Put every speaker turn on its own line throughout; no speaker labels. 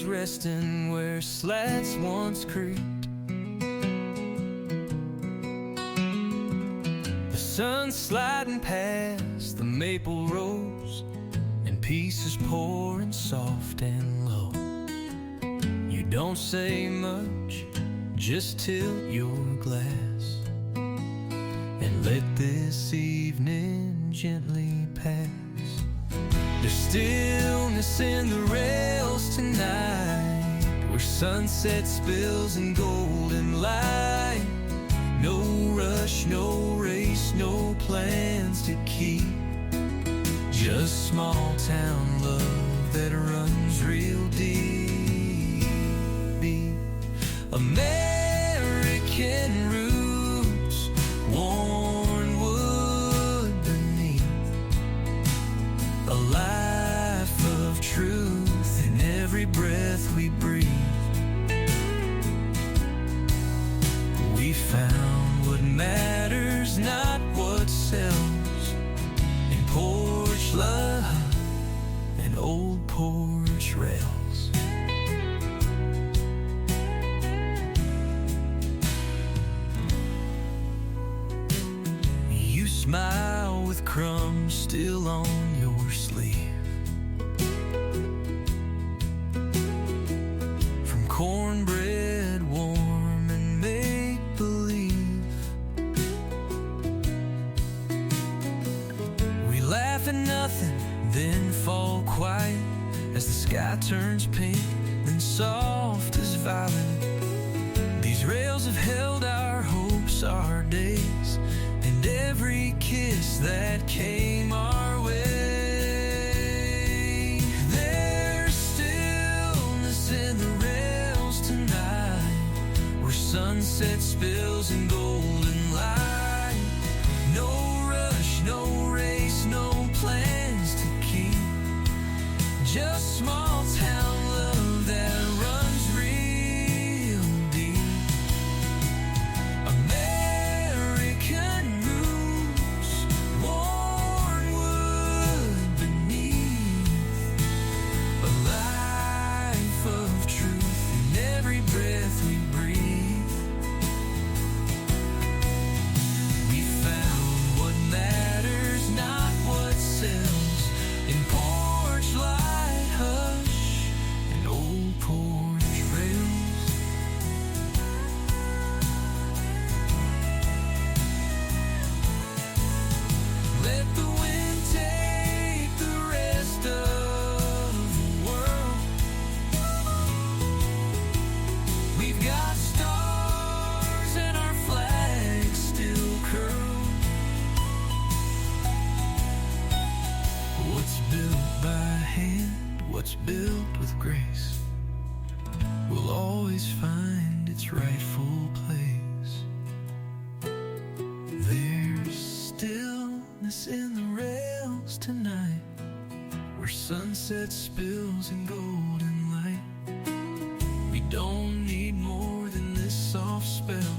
wheels resting where slats once creaked. The sun sliding past the maple rows, and pieces pouring soft and low. You don't say much, just tilt your glass and let this evening gently pass. There's stillness in the rails tonight, where sunset spills in golden light. No rush, no race, no plans to keep, just small town love that runs real deep. American roots, worn wood beneath, a life of truth in every breath we breathe. We found what matters, not what sells, in porch love and old porch rails. You smile with crumbs still on your sleeve, from cornbread warm and make-believe. We laugh at nothing, then fall quiet as the sky turns pink, then soft as violet. These rails have held our hopes, our days, and every kiss that came our way. There's stillness in the rails tonight, where sunset spills in golden light. No rush, no race, no plans to keep, just small town love that runs real deep. American roots, worn wood beneath, a life of truth in every breath we breathe. We found what matters, not what sells, in porch light, hush, and old porch rails. Let the wind take the rest of the world. We've got stars and our flag still curled. What's built by hand, what's built with grace, will always find its rightful place. There's stillness in the rails tonight, where sunset spills in golden light. We don't need more than this soft spell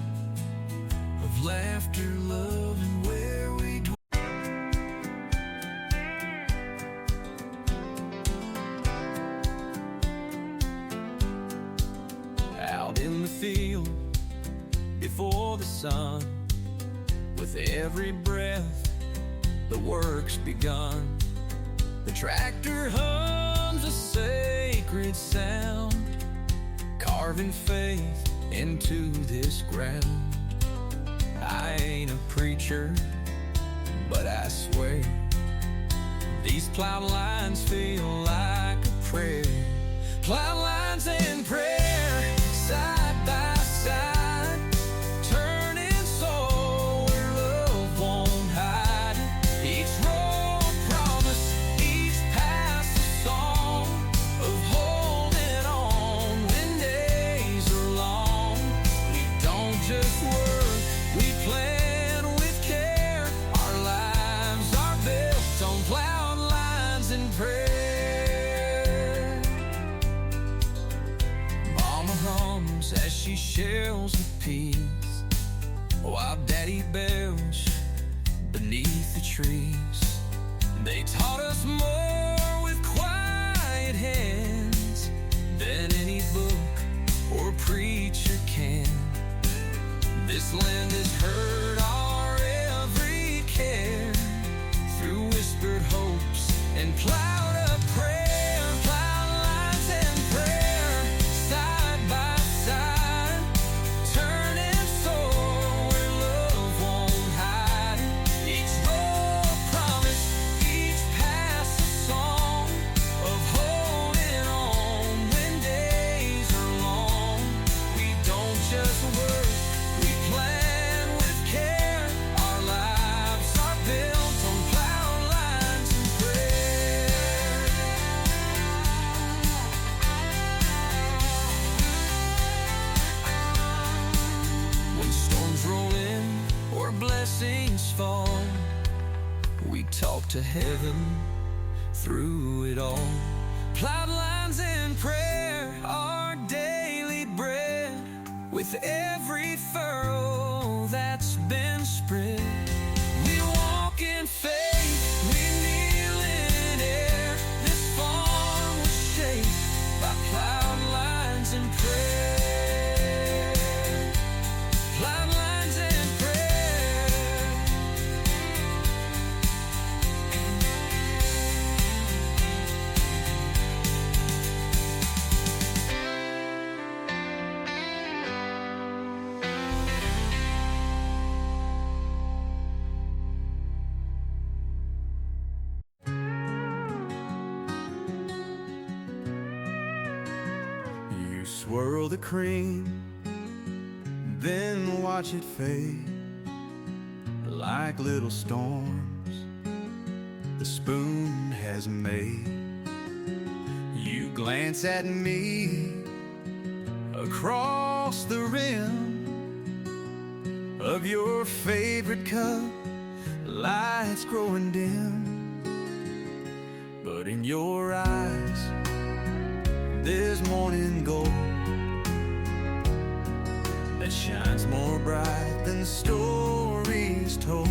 of laughter, love, and where we dwell. Out in the field before the sun, with every breath the work's begun. The tractor hums a sacred sound, carving faith into this ground. I ain't a preacher, but I swear these plowed lines feel like a prayer. Plowed lines and prayer, side by side, turning soul where love won't hide. Each row a promise, each pass a song of holding on when days are long. We don't just work, we plan with care. Our lives are built on plowed lines and prayer. Mama hums as she shells the peas, while Daddy belch beneath the trees. They taught us more with quiet hands than and plowed up prayer, plowed lines and prayer, side by side, turning soul where love won't hide. Each row a promise, each pass a song of holding on when days are long. We don't just work, we plan with care. Our lives are built on plowed lines and prayer. When storms roll in or blessings fall, we talk to heaven through it all. Plowed lines and prayer, our daily bread. With every furrow that's been spread, we walk in faith, we kneel in air. This farm was shaped by plowed lines and prayer. Plowed lines and prayer.
You swirl the cream, then watch it fade like little storms the spoon has made. You glance at me across the rim of your favorite cup, lights growing dim, but in your eyes there's morning gold that shines more bright than stories told.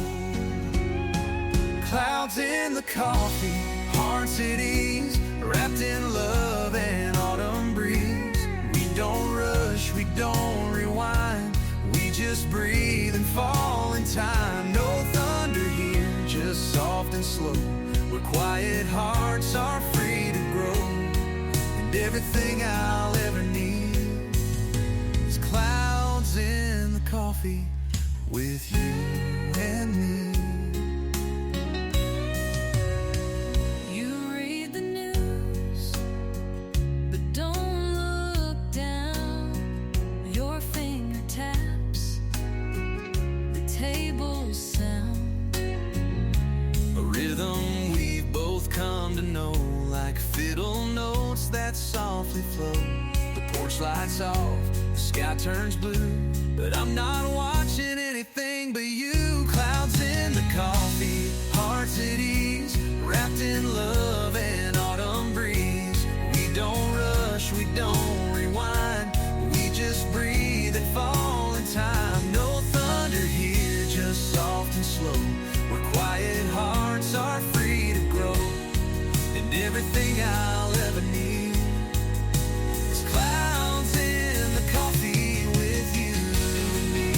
Clouds in the coffee, hearts at ease, wrapped in love and autumn breeze. We don't rush, we don't rewind, we just breathe and fall in time. No thunder here, just soft and slow, where quiet hearts are free to grow. And everything I'll ever need is clouds in the coffee with you and me.
You read the news, but don't look down. Your finger taps, the table's sound.
A rhythm we've both come to know, like fiddle notes that softly flow. The porch lights off, the sky turns blue, but I'm not watching anything but you. Clouds in the coffee, hearts at ease, wrapped in love and autumn breeze. We don't rush, we don't rewind, we just breathe and fall in time. No thunder here, just soft and slow, where quiet hearts are free to grow. And everything I'll ever need is clouds in the coffee with you and me.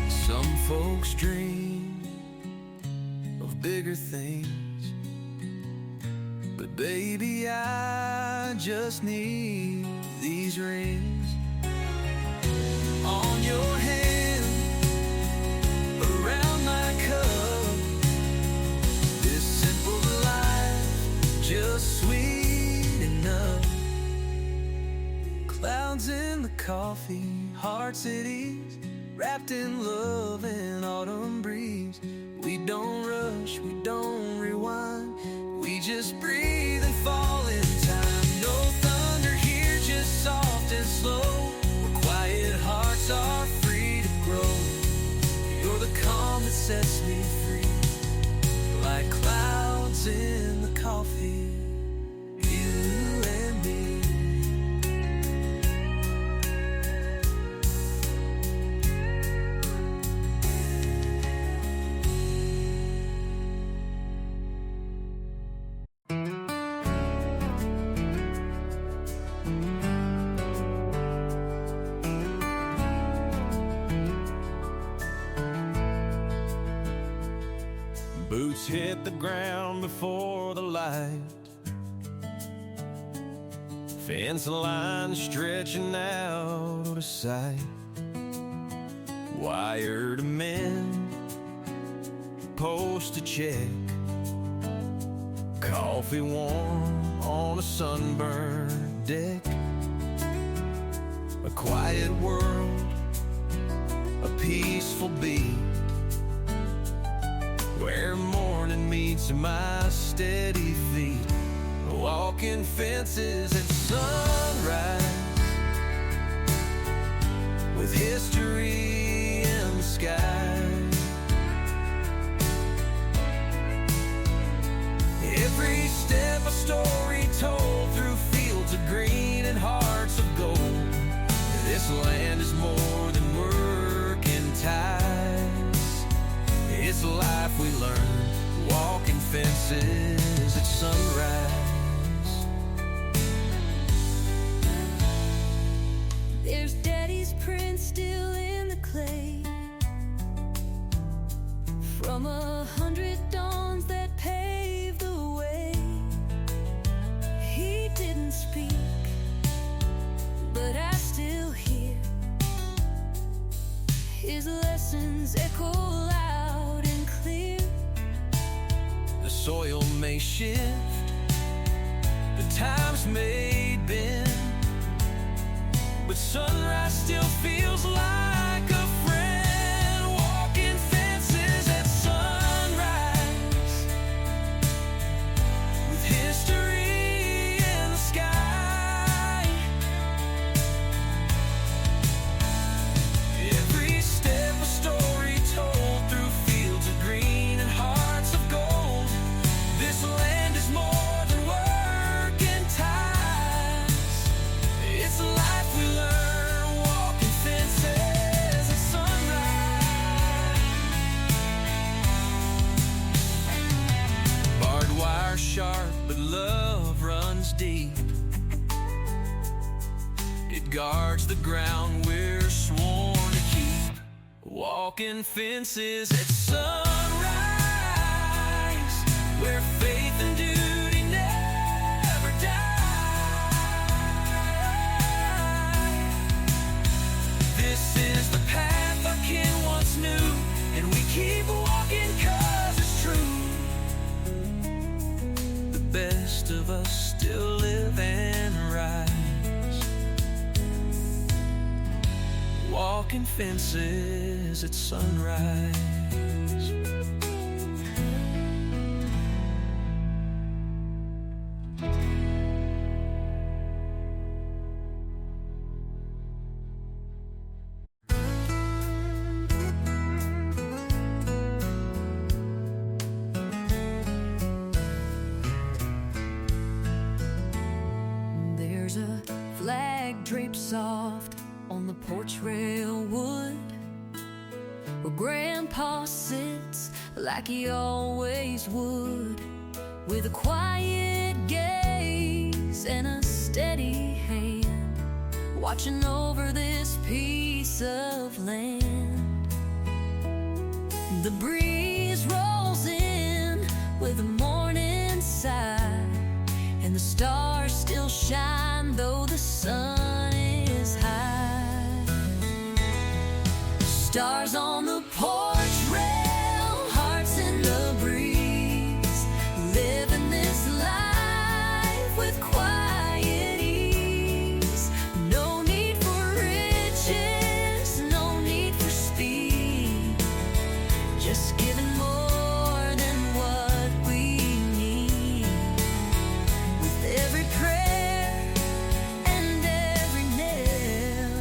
Some folks dream of bigger things, but baby, I just need these rings on your hand, around my cup. This simple life, just sweet enough. Clouds in the coffee, hearts at ease, wrapped in love and autumn breeze. We don't rush, we don't rewind, we just breathe and fall in time. No thunder here, just soft and slow, where quiet hearts are free to grow. You're the calm that sets me free, like clouds in the coffee, you and me.
shoes hit the ground before the light. Fence line stretching out of sight. Wire to mend, post a check. Coffee warm on a sunburned deck. A quiet world, a peaceful beat, where morning meets my steady feet. Walking fences at sunrise, with history in the sky. Every step a story told, through fields of green and hearts of gold. This land is more than work and ties. It's life we learn, walking fences at sunrise.
There's Daddy's print still in the clay, from 100 dawns that paved the way. He didn't speak, but I still hear his lessons echo loud and clear.
The soil may shift, the times may bend, but sunrise still feels like a friend. Walking fences at sunrise, with history in the sky. Every step a story told, through fields of green and hearts of gold. This land is more than work and ties. It's a life we learn, walking fences at sunrise. Barbed wire sharp, but love runs deep. It guards the ground we're sworn to keep. Walking fences at sunrise, where faith and duty never die. This is the path our kin once knew, and we keep walking 'cause it's true. The best of us still live and rise, walking fences at sunrise.
There's a flag draped soft on the porch rail wood, where Grandpa sits like he always would, with a quiet gaze and a steady hand, watching over this piece of land. The breeze rolls in with a morning sigh, and the stars still shine though the sun is high. Stars on the porch rail, hearts in the breeze, living this life with quiet ease. No need for riches, no need for speed, just giving more than what we need. With every prayer and every nail,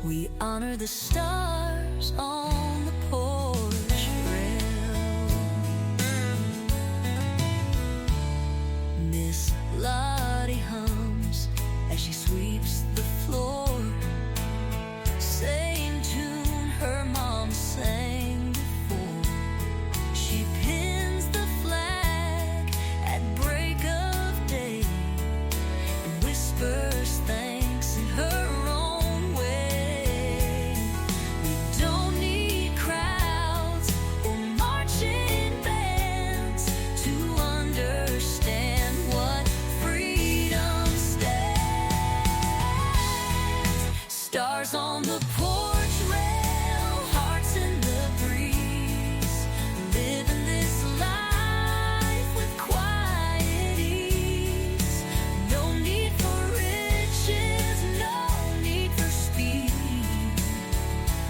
we honor the stars on the porch rail. Miss Lottie hums as she sweeps the floor, same tune her mom sang before. She pins the flag at break of day and whispers thanks in her own way. We don't need Stars on the porch rail, hearts in the breeze, living this life with quiet ease. No need for riches, no need for speed,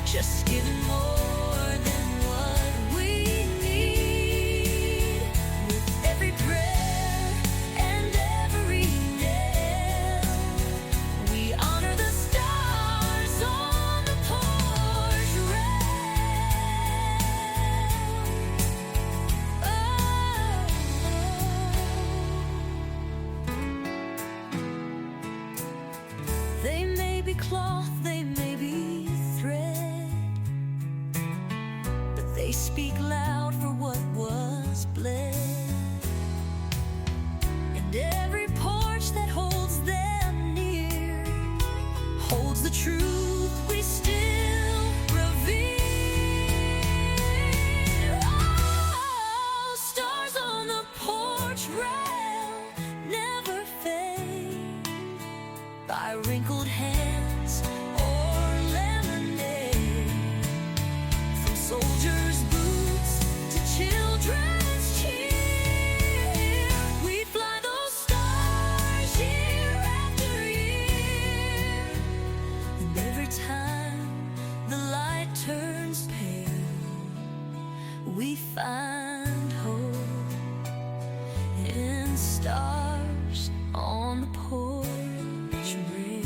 just giving more than what we need. With every prayer and every nail, we honor the stars on the porch rail. They may be cloth, they may be thread, but they speak loud for what was bled. And every porch that holds them near holds the truth we still revere. Oh, stars on the porch rail never fade, by wrinkled hands or lemonade, from soldiers' boots to children's cheer. We fly those stars year after year, and every time the light turns pale, we find hope in stars on the porch rail.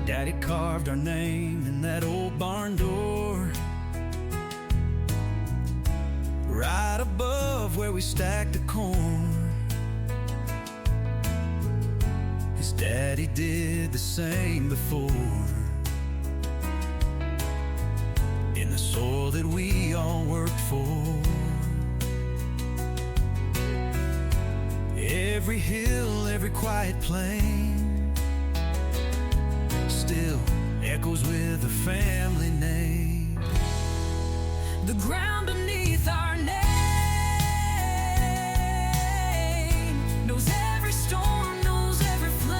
Daddy carved our name in that old barn door, right above where we stacked the corn. His daddy did the same before, in the soil that we all worked for. Every hill, every quiet plain still echoes with the family name. The ground beneath our name knows every storm, knows every flame.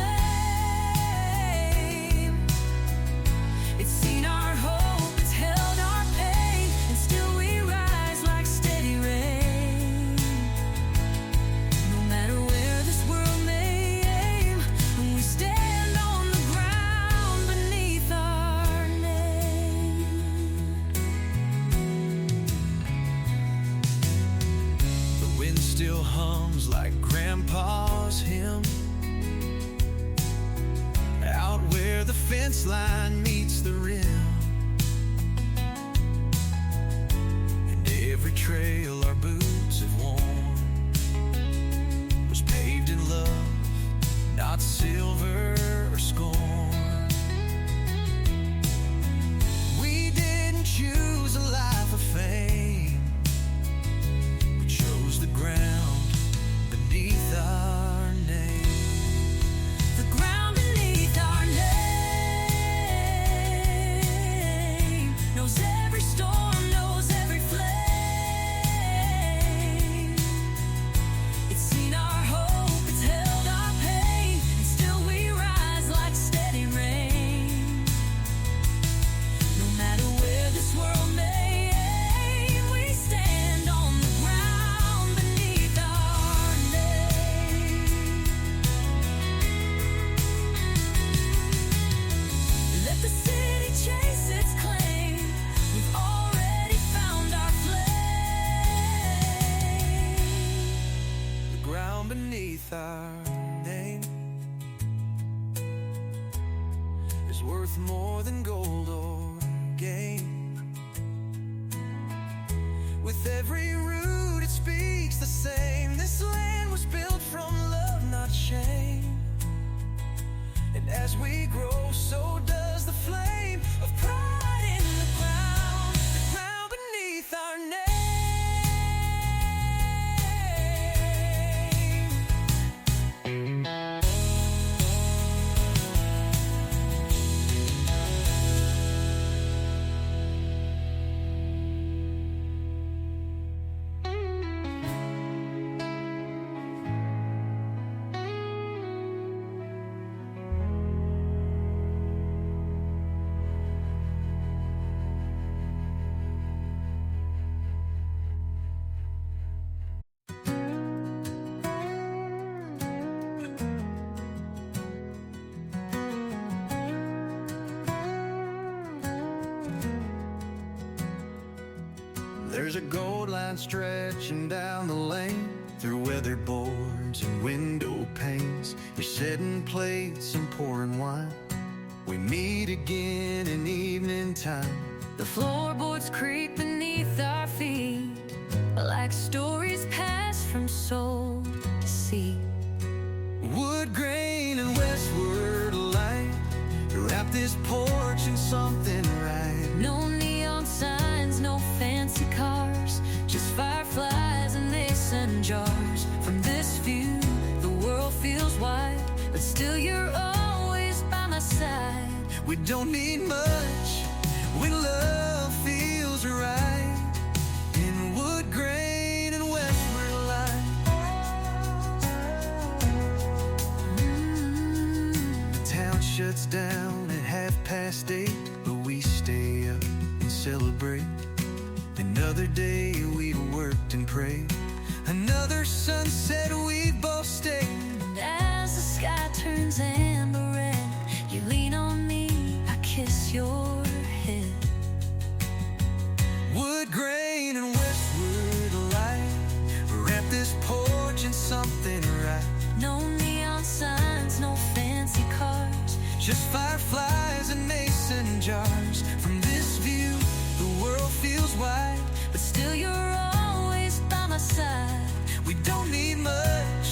It's seen our hope, it's held our pain, and still we rise like steady rain. No matter where this world may aim, we stand on the ground beneath our name. The wind still hums like Grandpa's hymn, out where the fence line meets the rim. And every trail our boots have worn was paved in love, not silver or scorn. We didn't choose a life of fame, we chose the ground beneath our name. The ground beneath our name knows every storm, knows every flame. It's seen our hope, it's held our pain, and still we rise like steady rain. No matter where this world may aim, we stand on the ground beneath our name. Let the city chase its claim. We've already There's a gold line stretching down the lane, through weathered boards and window panes. You're setting plates and pouring wine. We meet again in evening time.
The floorboards creak beneath our feet, like stories passed from soul to sea.
Wood grain and westward light wrap this porch in something right.
No neon signs, no fancy cars, just fireflies and mason jars. From this view, the world feels wide, but still you're always by my side.
We don't need much when love feels right. In wood grain and westward light. The town shuts down at 8:30, but we stay up and celebrate. Another day we've worked and prayed, another sunset we both stayed.
And as the sky turns amber red, you lean on me, I kiss your head.
Wood grain and westward light wrap this porch in something right.
No neon signs, no fancy cars,
Just fireflies and mason jars. From this view, the world feels wide,
but still you're always by my side.
we don't need much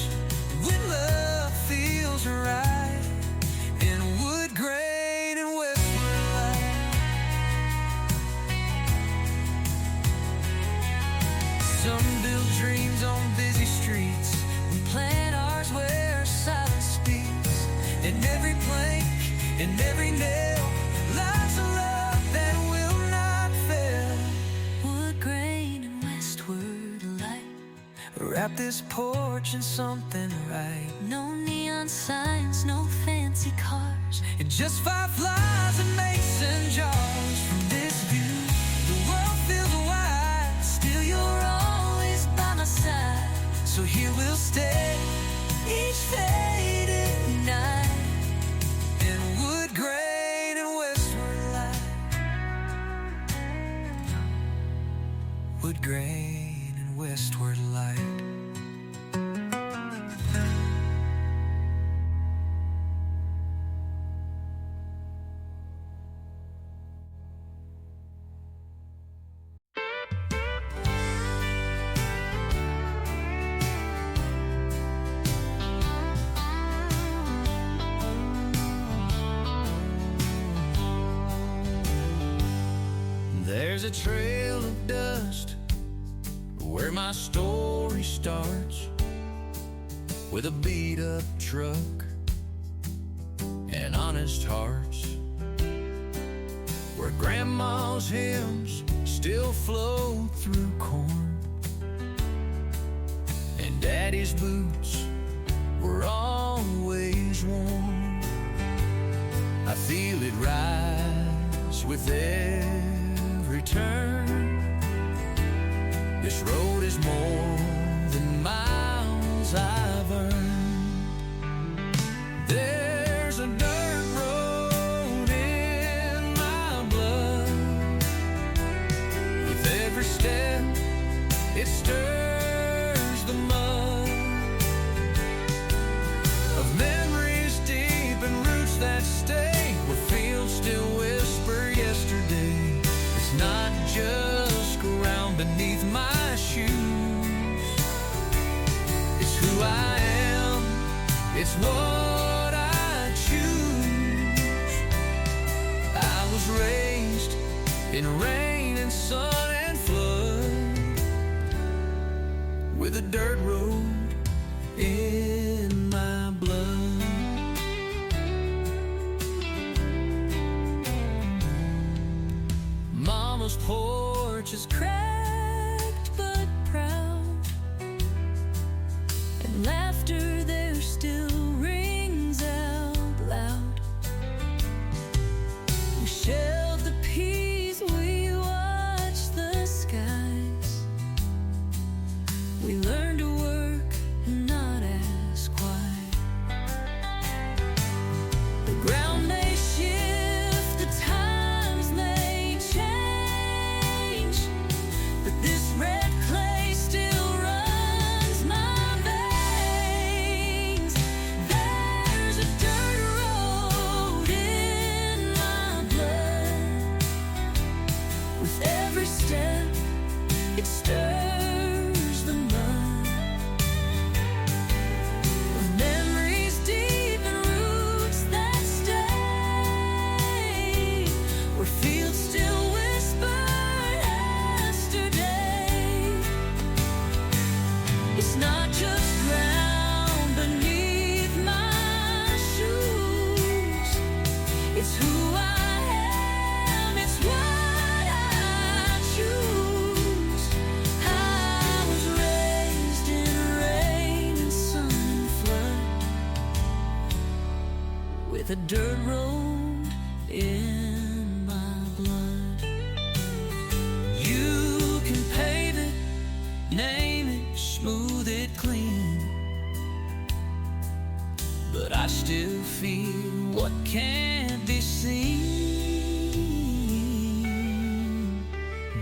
when love feels right. In wood grain and westward light. Some build dreams on busy streets,
We plant ours where silence speaks.
in every plank, in every nail, lies a love that will not fail.
Wood grain and westward light.
Wrap this porch in something right.
No neon signs, no fancy cars,
And just fireflies and mason jars. From this view, the world feels wide,
still you're always by my side.
so here we'll stay each faded night. In wood grain and westward light. Wood grain and westward light. There's a trail of dust where my story starts, with a beat-up truck and honest hearts, where grandma's hymns still flow through corn, and daddy's boots were always warm. I feel it rise with every turn. This road is more than miles I've earned. There's a dirt road in my blood. With every step, it stirs the mud of memories deep and roots that stay, where fields still whisper yesterday. It's not just ground beneath my shoes, it's who I am, it's what I choose. I was raised in rain and sun and flood, with a dirt road in my blood. Mama's porch is cracked but proud,
and laughter there still rings out loud. We shelled the peas, we watched the skies. We learned to work and not ask why. The ground may shift, the times may change, step, it stirs the mud of memories deep in roots that stay, where fields still whisper yesterday. It's not just ground beneath my shoes, it's who I am, it's what I choose. I was raised in rain and sun and flood, with a dirt road in my blood. You can pave it, name it, smooth it clean, but I still feel what can't be seen.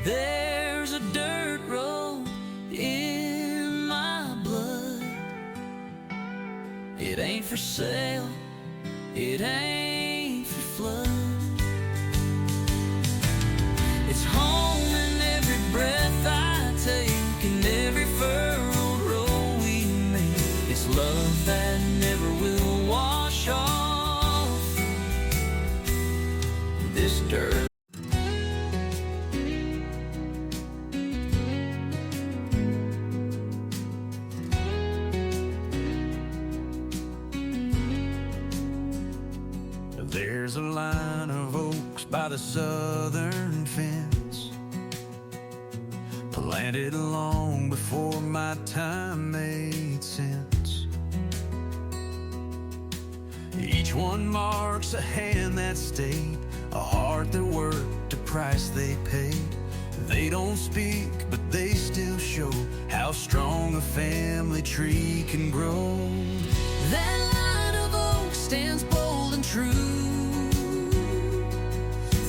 There's a dirt road in my blood. It ain't for sale, it ain't for flood. It's home in every breath I take, in every furrowed road we make. It's love that never will wash off this dirt.
There's a line of oaks by the southern fence, planted long before my time made sense. Each one marks a hand that stayed, a heart that worked, a price they paid. They don't speak, but they still show how strong a family tree can grow.
That line of oaks stands bold and true,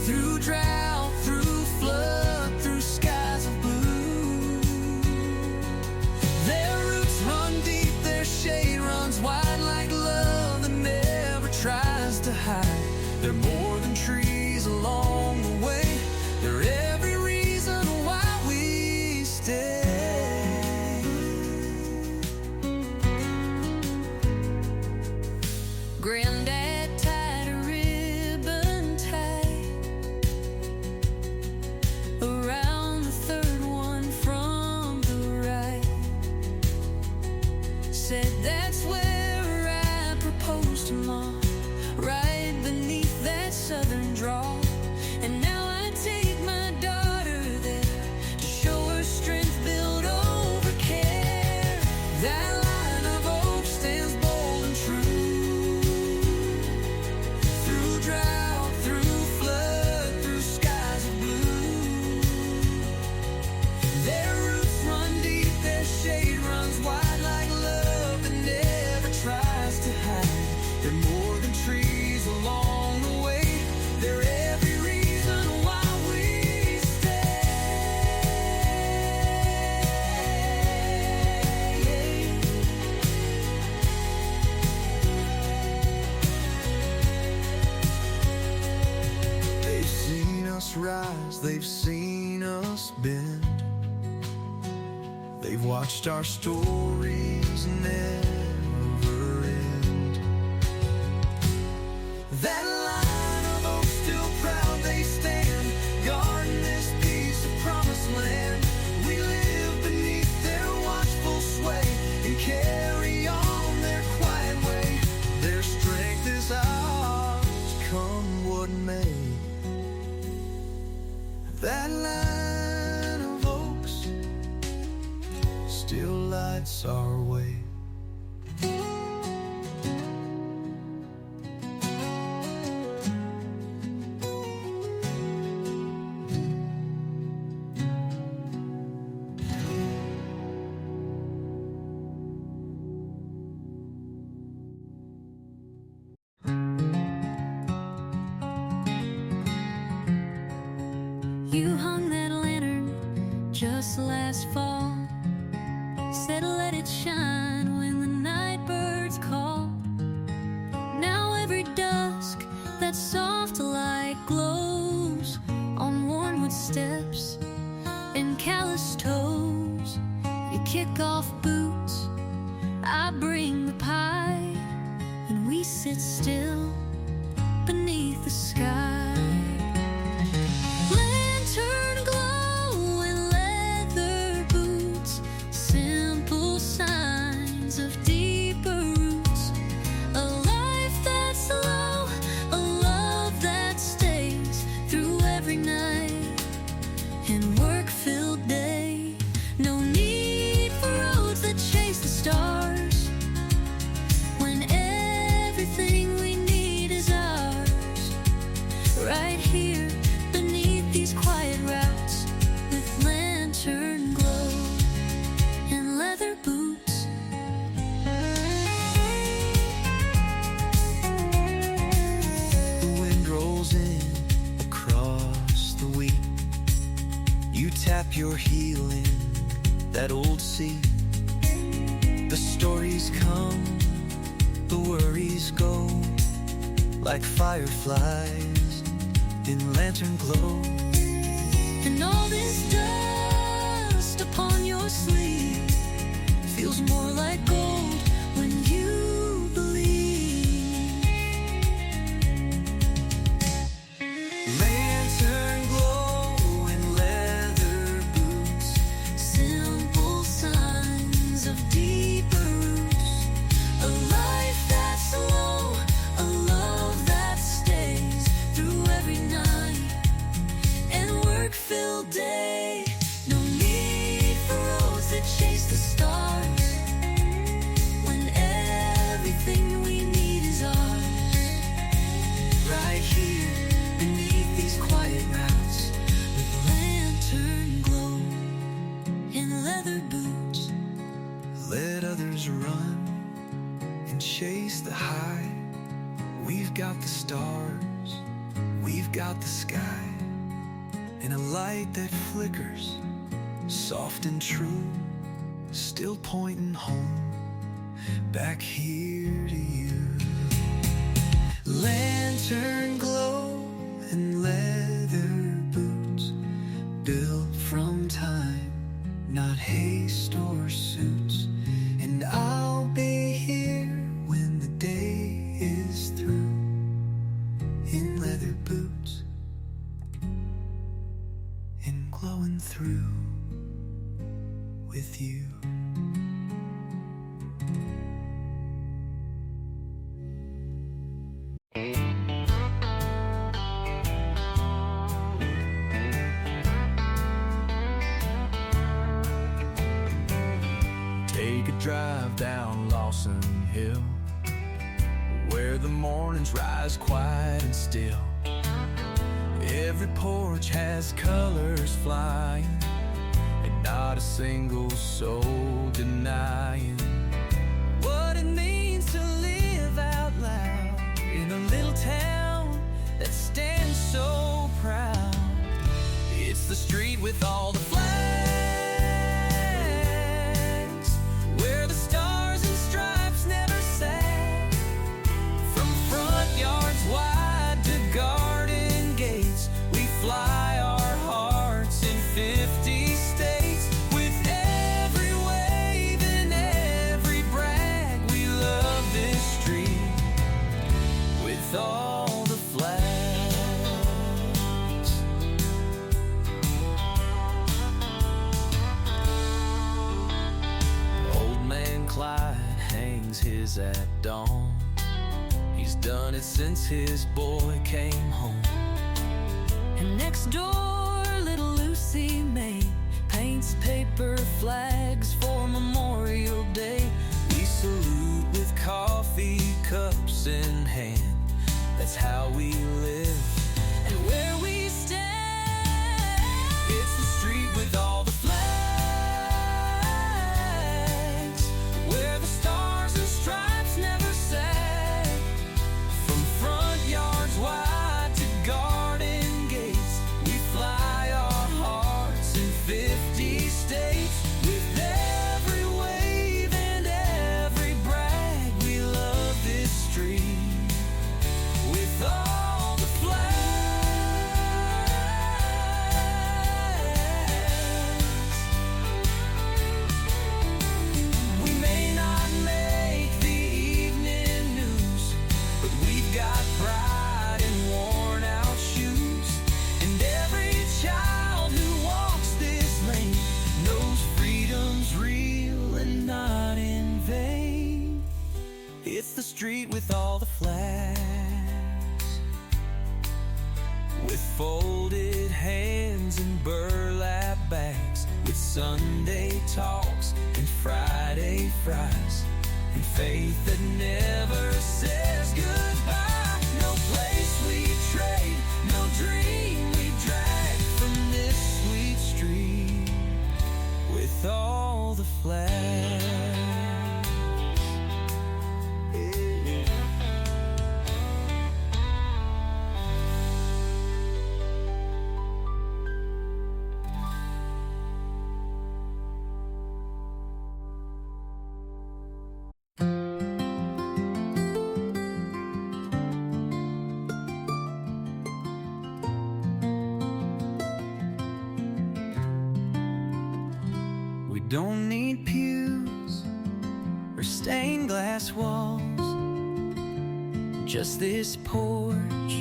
through drought, through flood, through skies of blue. Their roots run deep, their shade runs wide, like love that never tries to hide. They're more than trees along the way, they're every reason why we stay. Granddad tied a ribbon tight around the third one from the right. Said that's where I proposed to Mom, right beneath that southern draw. And now I take my daughter there to show her strength built over care. That line of oaks stands bold and true, through drought, through flood, through skies of blue. Their roots run deep, their shade runs wide, like love that never tries to hide. They're more than trees along the way, they're every reason why we stay.
They've seen us rise, they've seen us bend. They've watched our stories never end. That line of oaks still proud they stand, guarding this piece of promised land. We live beneath their watchful sway and carry on their quiet way. Their strength is ours, come what may. That line of oaks still lights our way.
You hung that lantern just last fall, said let it shine when the night birds call. Now every dusk that soft light glows on worn wood steps kick-off boots. I bring the pie, and we sit still beneath the sky. Lantern glow and leather boots, simple signs of deeper roots. A life that's slow, a love that stays through every night and work-filled day. No need for roads that chase the stars, when everything we need is ours. Right here beneath these quiet routes, with lantern glow and leather boots.
The wind rolls in across the wheat. You tap your heel in that old sea. The stories come, the worries go, like fireflies in lantern glow.
And all this dust upon your sleeve feels more like gold when you believe.
Lantern glow and leather boots,
Simple signs of deeper roots. A life that's slow, a love that stays through every night and work-filled day. No need for roads that chase the stars, when everything we need is ours. Right here beneath these quiet routes, with lantern glow and leather boots.
let others run and chase the high. We've got the stars, we've got the sky, and a light that flickers, soft and true, still pointing home, back here to you. Lantern glow and leather boots, built from time, not haste or suits. And I'll be here when the day is through, in leather boots and glowing through with you.
Take a drive down Lawson Hill, where the mornings rise quiet and still. Every porch has colors flying, and not a single soul denying what it means to live out loud in a little town that stands so proud. It's the street with all the flags, where the stars and stripes never sag. From front yards wide to garden gates, we fly our hearts in 50 states. With every wave and every brag, we love this street with all the flags. Old man Clyde hangs his at dawn. He's done it since his boy came home.
And next door, little Lucy May paints paper flags for Memorial Day.
We salute with coffee cups in hand. That's how we live.
And where we stand,
It's the street with all the flags, where the stars and stripes never sag. From front yards wide to garden gates, we fly
Sunday talks and Friday fries, and faith that never says goodbye. No place we trade, no dream we drag from this sweet street with all the flags. We don't need pews or stained glass walls, just this porch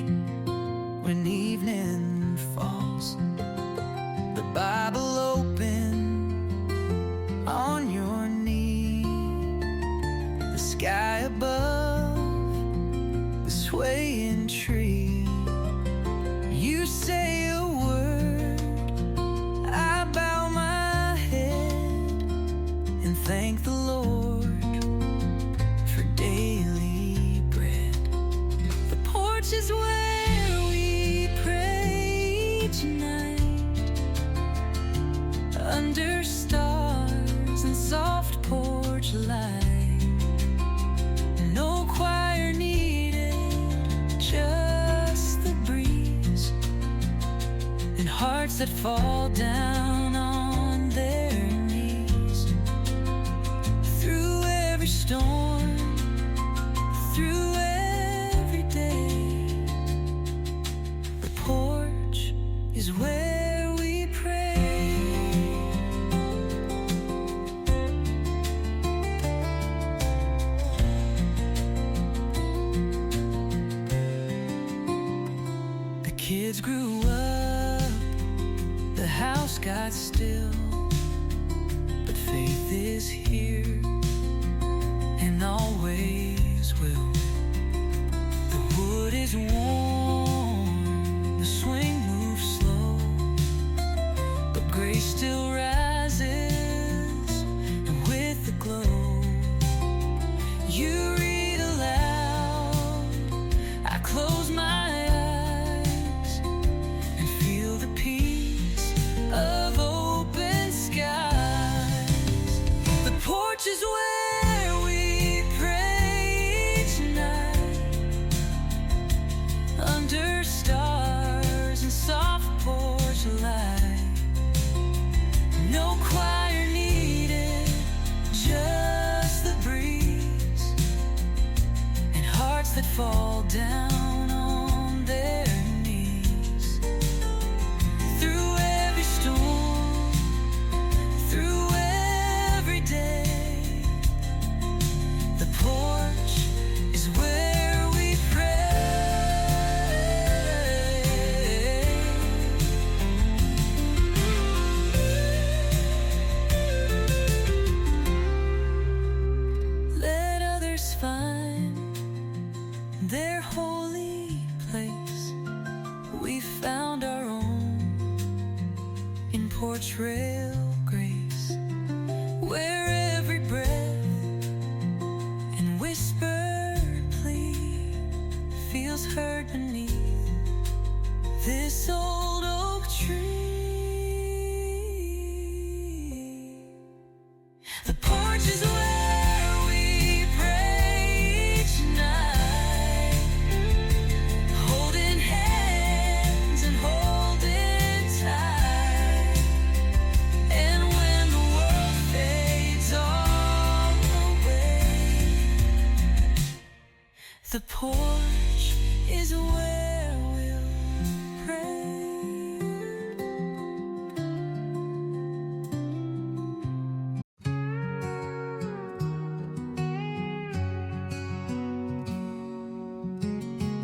when evening falls. The Bible open on your knee, the sky above, the swaying tree. You say a word, I bow my head and thank the Lord for daily bread. The porch is where we pray tonight, under stars and soft porch light. No choir needed, just the breeze and hearts that fall down on their knees. Through every storm, through every day, the porch is where we pray. The kids grew up, the house got still, but faith is here and always will. The wood is warm, the swing moves slow, but grace still rises, and with the glow, you read aloud. I close my eyes and feel the peace of open skies. The porch is where we pray tonight, under stars and soft porch light. No choir needed, just the breeze and hearts that fall down on their knees. Through every storm, through every day, the porch is where we pray. Let others find their holy place. We found our own in porch rail grace, where every breath and whispered plea feels heard beneath this old oak tree. The porch is where we pray tonight, holding hands and holding tight. And when the world fades all away, the porch is where we'll pray.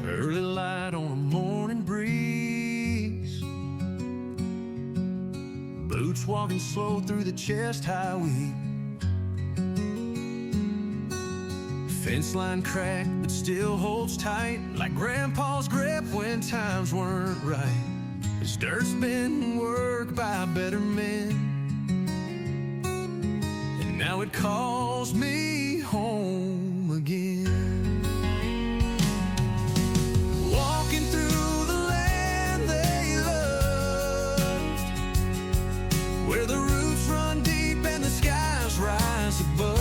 Early light on a morning breeze, boots walking slow through the chest-high wheat. Fence line cracked but still holds tight, like Grandpa's grip when times weren't right. As dirt's been worked by better men, calls me home again. Walking through the land they loved, where the roots run deep and the skies rise above.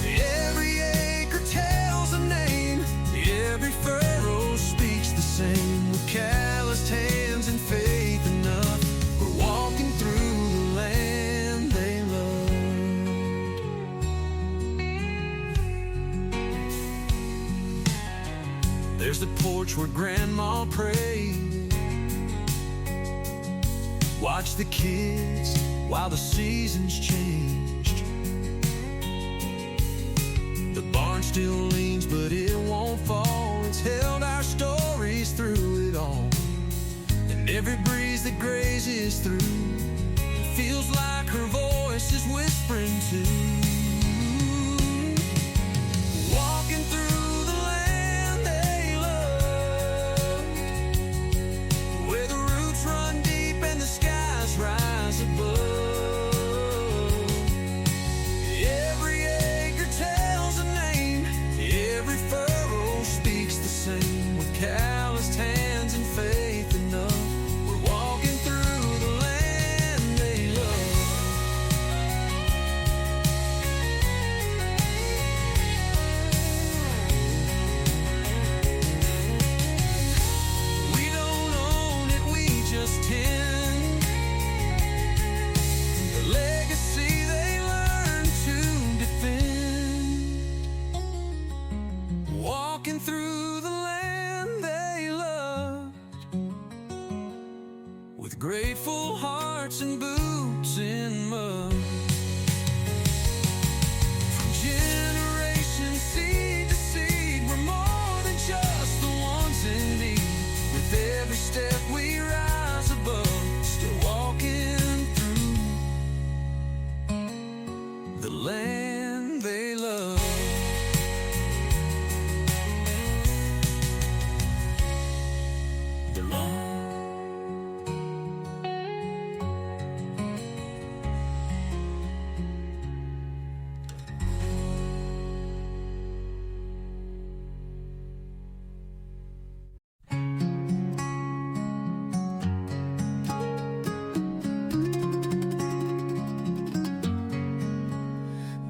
Every acre tells a name, every furrow speaks the same. With calloused hands and faith enough, we're walking through the land they loved. There's the porch where Grandma prayed. Watch the kids while the seasons changed. The barn still leans, but it won't fall. It's held our stories through it all. And every breeze that grazes through feels like her voice is whispering too. Walking through the land they loved, where the roots run deep and the skies rise above. Every acre tells a name, every furrow speaks the same. With calloused hands and faith enough, we're walking through the land they love. We don't own it, we just tend the legacy they learned to defend. Walking through the land they loved, with grateful hearts and boots in mud. From generation seed to seed, we're more than just the ones in need. With every step we rise above, still walking through the land they love. The land.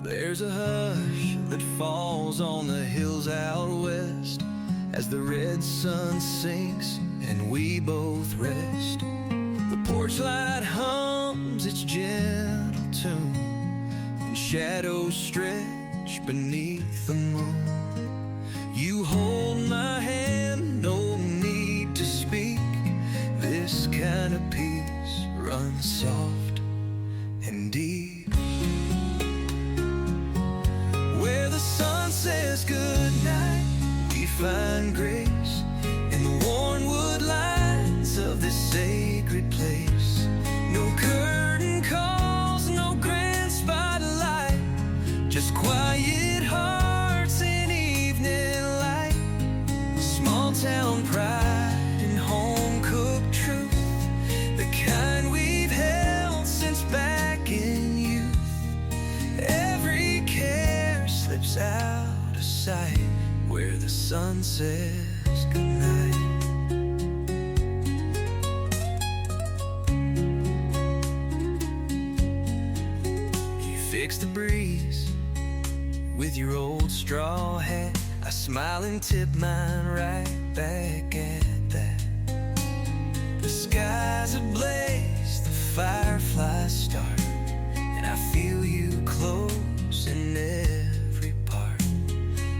There's a hush that falls on the hills out west as the red sun sinks and we both rest. The porch light hums its gentle tune, and shadows stretch beneath the moon. You hold my hand, no need to speak. This kind of peace runs soft and deep. Where the sun says goodnight, we find grace in the worn wood lines of this sacred place. No curtain calls, no grand spotlight, just quiet hearts in evening light. Small town pride and home cooked truth, the kind we've held since back in youth. Every care slips out of sight where the sun says goodnight. You fix the breeze with your old straw hat. I smile and tip mine right back at that. The sky's ablaze, the fireflies start, and I feel you close in every part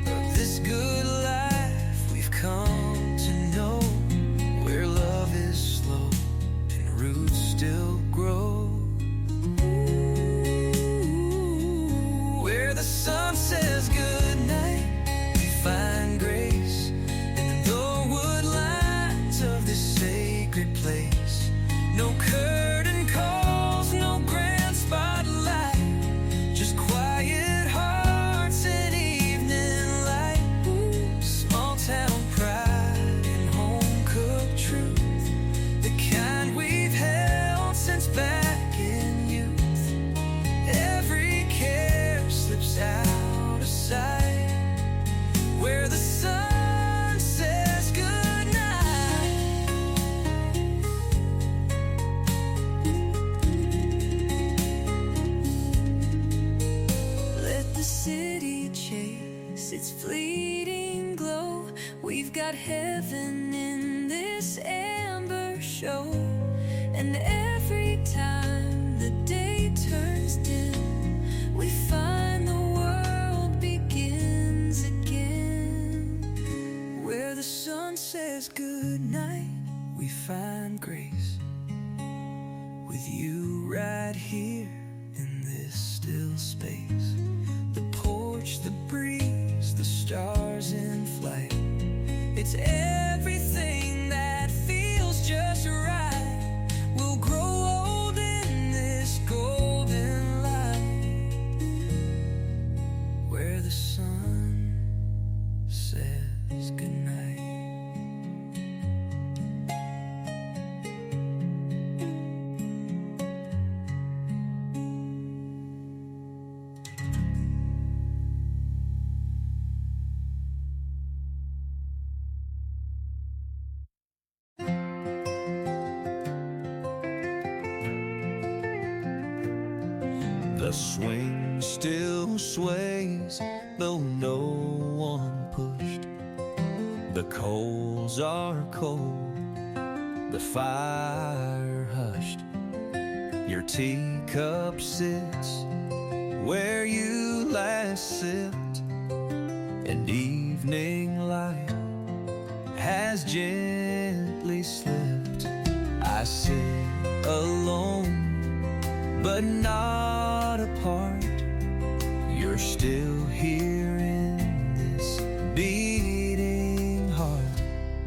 of this good life we've come to know, where love is slow and roots still grow. Where the sun says goodnight, we find grace in the wood lines of this sacred place. No curtain calls, no grand spotlight, just quiet hearts in evening light. Small town pride and home cooked truth, the kind we've held since back in youth.
And every time the day turns dim, we find the world begins again.
Where the sun says good night, we find grace. With you right here in this still space. The porch, the breeze, the stars in flight. It's everything that feels just right. We'll grow old in this golden light, where the sun says goodnight. The swing still sways, though no one pushed. The coals are cold, the fire hushed. Your teacup sits where you last sipped, and evening light has gently slipped. I sit alone, but not apart. You're still here in this beating heart.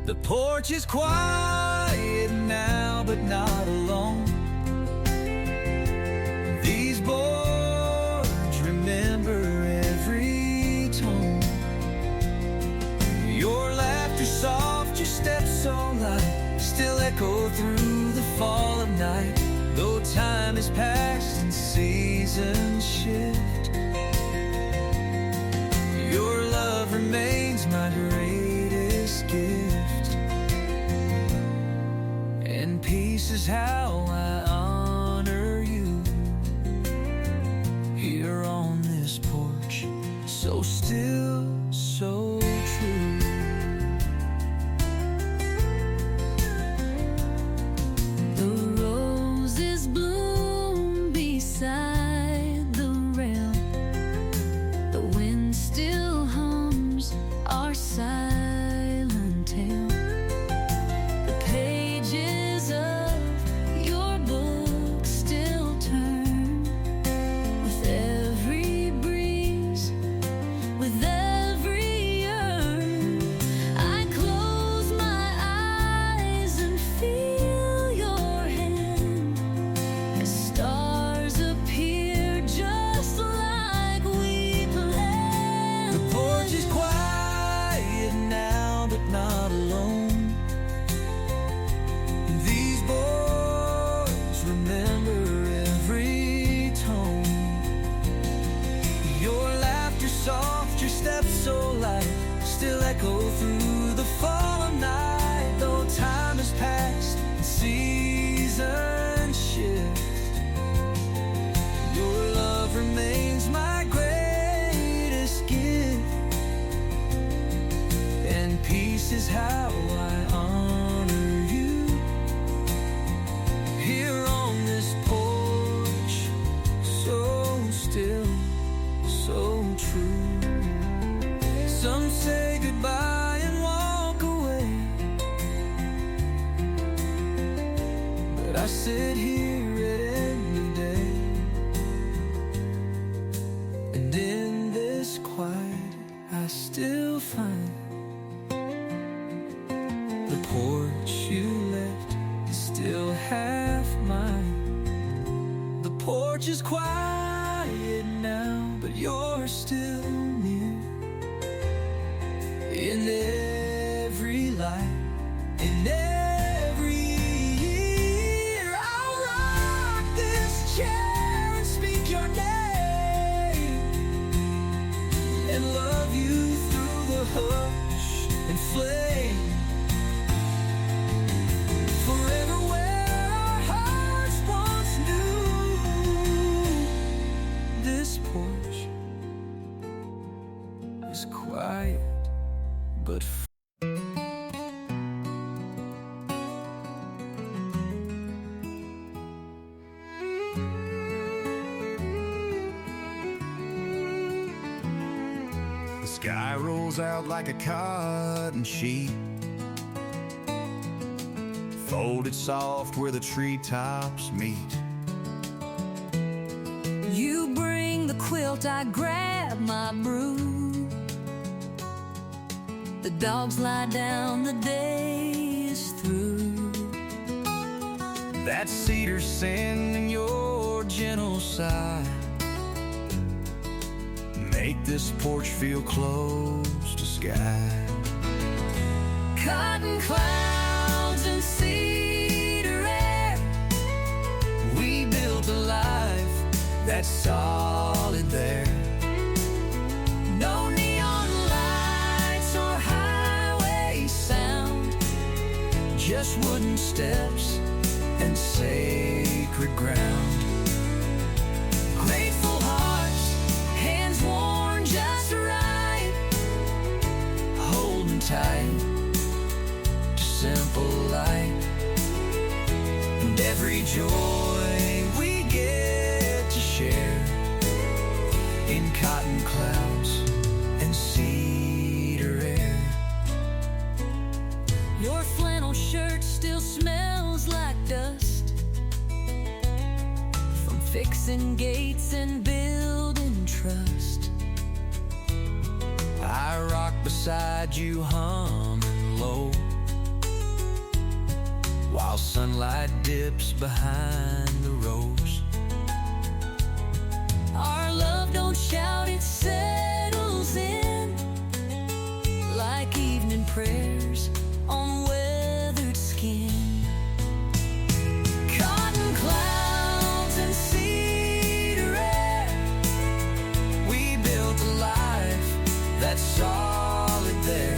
The porch is quiet now, but not alone. These boards remember every tone. Your laughter soft, your steps so light, still echo through the fall of night. Though time has passed and seasons shift, your love remains my greatest gift. And peace is how I honor you here on this porch, so still, so true. Still echo through the fall of night. Though time has passed and seasons shift, your love remains my greatest gift. And peace is how I honor you here on this porch, so still, so true. Some say goodbye and walk away, but I sit here at end of day. And in this quiet I still find the porch you left is still half mine. The porch is quiet now, but you're still near. In every light, in every year, I'll rock this chair and speak your name, and love you through the hush and flame. Forever where our hearts once knew, Sky rolls out like a cotton sheet, folded soft where the treetops meet.
You bring the quilt, I grab my brew. The dogs lie down, the day is through.
That cedar scent and your gentle sigh make this porch feel close to sky.
Cotton clouds and cedar air,
We built a life that's solid there.
no neon lights or highway sound,
Just wooden steps and sacred ground.
grateful hearts, hands worn just right,
Holding tight to simple light. And every joy we get to share in cotton clouds and cedar air.
your flannel shirt still smells like dust from fixing gates and building trust.
I rock beside you humming low, while sunlight dips behind the rose.
Our love don't shout, it settles in like evening prayers on weathered skin. Cotton clouds and cedar air,
We built a life that's solid there.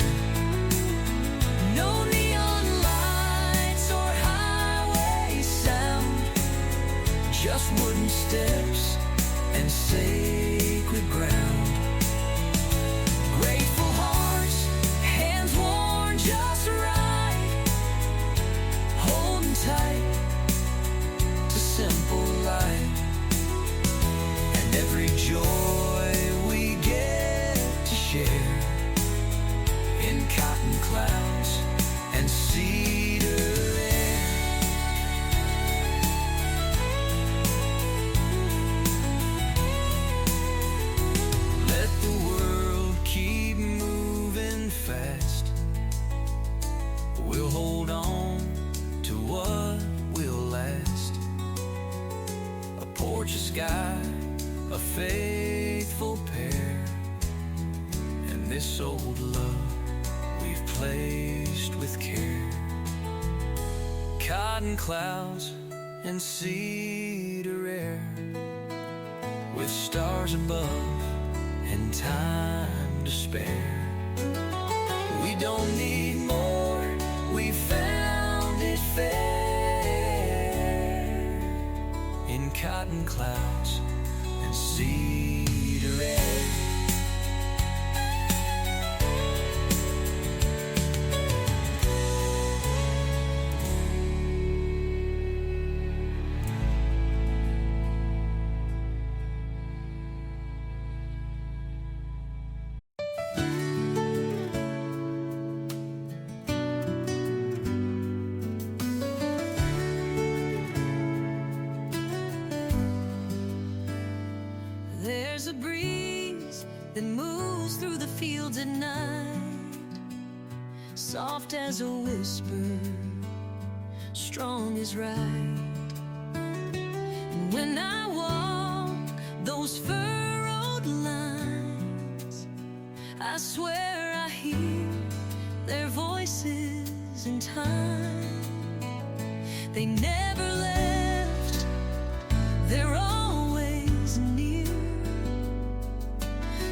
no neon lights or highway sound,
Just wooden steps and sacred ground.
grateful hearts, hands worn just right,
Holding tight to simple life. And every joy we get to share in cotton clouds and cedar air. Let the world keep moving fast. We'll hold on to what will last. A porch, a sky, a faithful pair, and this old love we've placed with care. Cotton clouds and cedar air, with stars above and time to spare. We don't need more, we found it fair in cotton clouds and cedar air.
there's a breeze that moves through the fields at night, soft as a whisper, strong as right. And when I walk those furrowed lines, I swear I hear their voices in time. They never left, they're always near.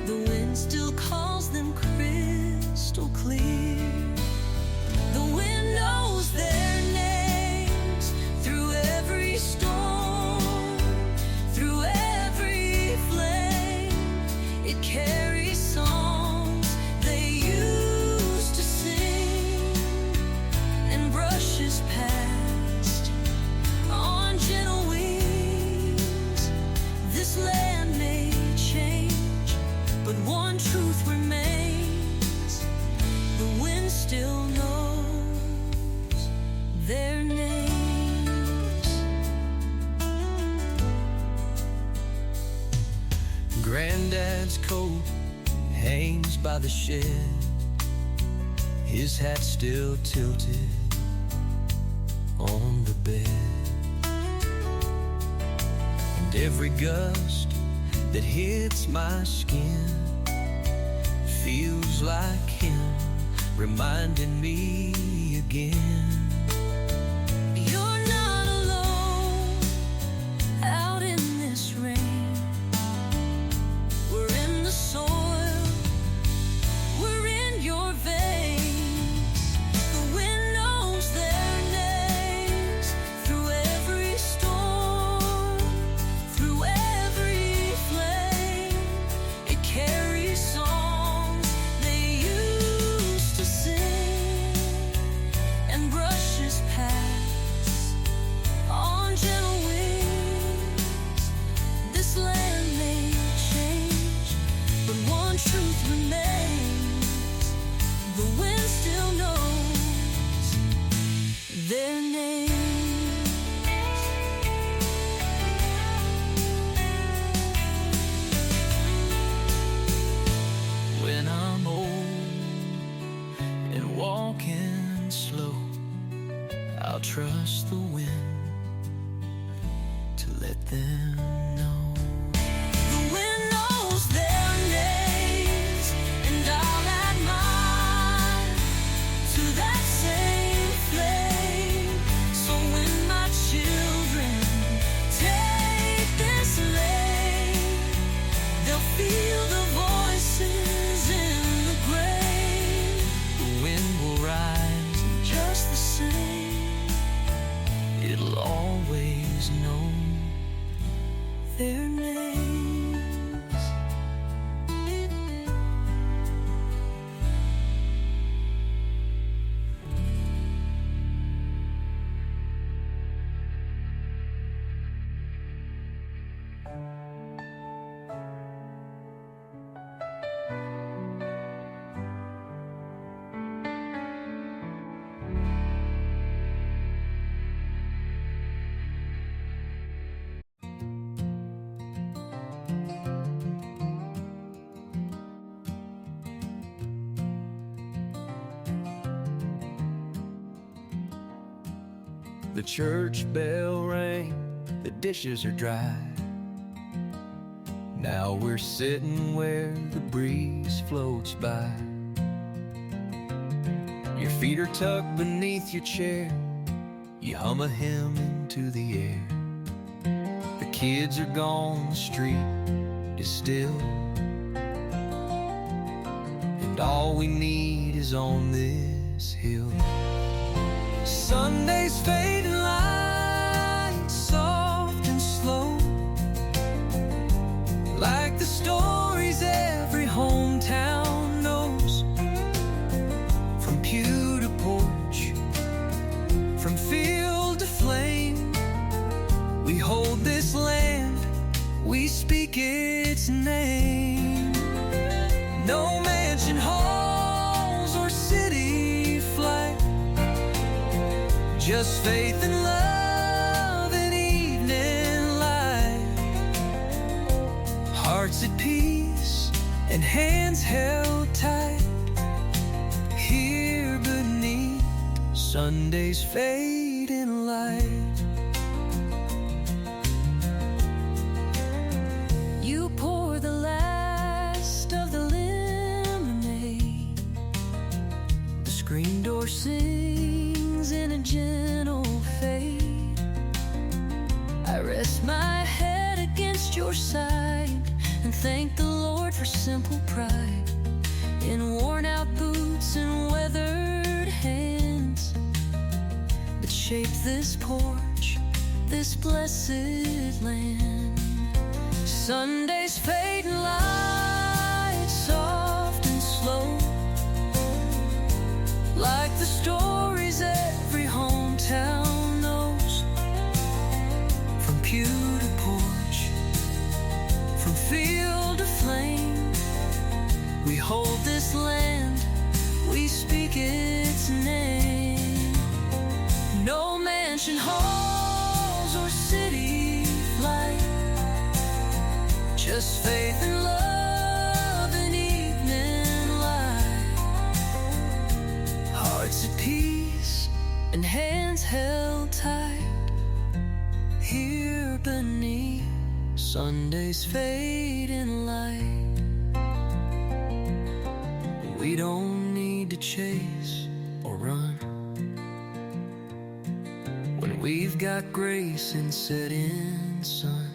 The wind still calls them crystal clear. The wind knows their names through every storm, through every flame. It carries songs they used to sing and brushes past
granddad's coat hangs by the shed, his hat still tilted on the bed. And every gust that hits my skin feels like him reminding me again.
You're not alone out in this rain. We're in the soil, we're in your veins. The wind knows their names through every storm, through every flame. It carries songs they used to sing and brushes past on gentle wings. This land may change, but one truth remains: the wind still knows their names.
When I'm old and walking slow, I'll trust the wind to let them know.
The wind knows their names, and I'll add mine to that same flame. So when my children take this lane, they'll feel the voices in the grave.
The wind will rise,
Just the same,
it'll always know
their names.
The church bell rang, the dishes are dry. Now we're sitting where the breeze floats by. Your feet are tucked beneath your chair, you hum a hymn into the air. The kids are gone, the street is still, and all we need is on this hill. Sunday's fading light, soft and slow, like the stories every hometown knows. From pew to porch, from field to flame, we hold this land, we speak its name. No mansion halls or city flight, just faith and love and evening light. Hearts at peace and hands held tight, here beneath Sunday's fading light.
You pour the last of the lemonade, the screen door sings in a gentle fade. I rest my head against your side and thank the Lord for simple pride in worn out boots and weathered hands that shape this porch, this blessed land. Sunday's fading light, soft and slow, like the stories every hometown knows. From pew to porch, from field to flame, we hold this land, we speak its name. No mansion halls or city light, just faith and love here beneath Sunday's fading light. We don't need to chase or run when we've got grace and setting sun.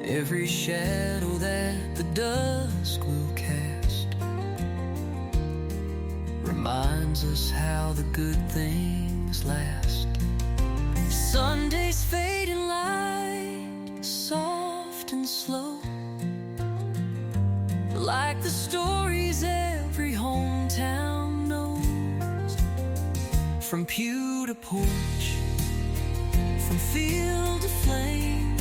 Every shadow that the dusk will cast reminds us how the good things last. Sunday's fading light, soft and slow, like the stories every hometown knows. From pew to porch, from field to flame,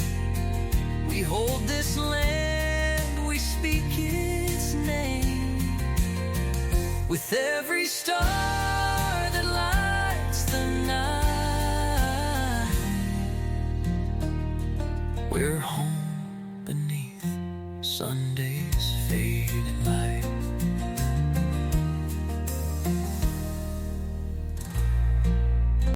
we hold this land, we speak its name. With every star that lights the night, we're home beneath Sunday's fading light.